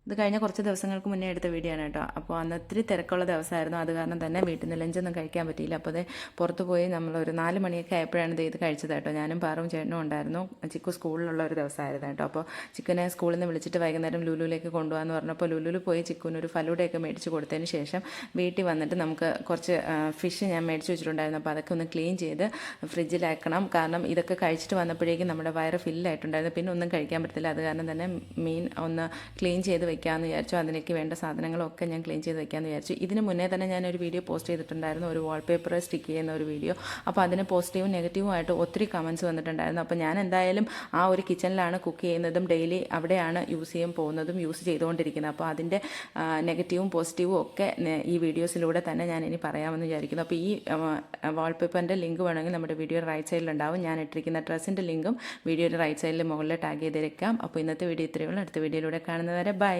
ഇത് കഴിഞ്ഞ കുറച്ച് ദിവസങ്ങൾക്ക് മുന്നേ എടുത്ത വീഡിയോ ആണ് കേട്ടോ. അപ്പോൾ അന്ന് ഒത്തിരി തിരക്കുള്ള ദിവസമായിരുന്നു. അത് കാരണം തന്നെ വീട്ടിൽ നിന്ന് ലഞ്ചൊന്നും കഴിക്കാൻ പറ്റിയില്ല. അപ്പോൾ അത് പുറത്ത് പോയി നമ്മളൊരു 4 മണിയൊക്കെ ആയപ്പോഴാണ് ഇത് കഴിച്ചത് കേട്ടോ. ഞാനും പാറും ചേട്ടനും ഉണ്ടായിരുന്നു. ചിക്കു സ്കൂളിലുള്ള ഒരു ദിവസമായിരുന്നു കേട്ടോ. അപ്പോൾ ചിക്കനെ സ്കൂളിൽ നിന്ന് വിളിച്ചിട്ട് വൈകുന്നേരം ലുലുവിലേക്ക് കൊണ്ടുപോകാമെന്ന് പറഞ്ഞപ്പോൾ ലുലുവിൽ പോയി ചിക്കുവിനൊരു ഫലൂഡയൊക്കെ മേടിച്ച് കൊടുത്തതിന് ശേഷം വീട്ടിൽ വന്നിട്ട് നമുക്ക് കുറച്ച് ഫിഷ് ഞാൻ മേടിച്ച് വെച്ചിട്ടുണ്ടായിരുന്നു. അപ്പോൾ അതൊക്കെ ഒന്ന് ക്ലീൻ ചെയ്ത് ഫ്രിഡ്ജിലാക്കണം. കാരണം ഇതൊക്കെ കഴിച്ചിട്ട് വന്നപ്പോഴേക്കും നമ്മുടെ വയറ് ഫില്ലായിട്ടുണ്ടായിരുന്നു. പിന്നെ ഒന്നും കഴിക്കാൻ പറ്റത്തില്ല. അത് കാരണം തന്നെ മീൻ ഒന്ന് ക്ലീൻ ചെയ്ത് വെക്കാമെന്ന് വിചാരിച്ചു. അതിലേക്ക് വേണ്ട സാധനങ്ങളൊക്കെ ഞാൻ ക്ലീൻ ചെയ്ത് വെക്കാമെന്ന് വിചാരിച്ചു. ഇതിന് മുന്നേ തന്നെ ഞാനൊരു വീഡിയോ പോസ്റ്റ് ചെയ്തിട്ടുണ്ടായിരുന്നു, ഒരു വാൾപേപ്പർ സ്റ്റിക്ക് ചെയ്യുന്ന ഒരു വീഡിയോ. അപ്പോൾ അതിന് പോസിറ്റീവും നെഗറ്റീവും ആയിട്ട് ഒത്തിരി കമൻറ്റ്സ് വന്നിട്ടുണ്ടായിരുന്നു. അപ്പോൾ ഞാൻ എന്തായാലും ആ ഒരു കിച്ചണിലാണ് കുക്ക് ചെയ്യുന്നതും ഡെയിലി അവിടെയാണ് യൂസ് ചെയ്യാൻ പോകുന്നതും യൂസ് ചെയ്തുകൊണ്ടിരിക്കുന്നത്. അപ്പോൾ അതിൻ്റെ നെഗറ്റീവും പോസിറ്റീവും ഒക്കെ ഈ വീഡിയോസിലൂടെ തന്നെ ഞാൻ ഇനി പറയാമെന്ന് വിചാരിക്കുന്നു. അപ്പോൾ ഈ വാൾപേപ്പറിൻ്റെ ലിങ്ക് വേണമെങ്കിൽ നമ്മുടെ വീഡിയോ റൈറ്റ് സൈഡിലുണ്ടാവും. ഞാൻ ഇട്ടിരിക്കുന്ന ഡ്രസ്സിൻ്റെ ലിങ്കും വീഡിയോയുടെ റൈറ്റ് സൈഡിൽ മുകളിൽ ടാഗ് ചെയ്തിരിക്കാം. അപ്പോൾ ഇന്നത്തെ വീഡിയോ ഇത്രയേ ഉള്ളൂ. അടുത്ത വീഡിയോയിലൂടെ കാണുന്നവരെ ബൈ.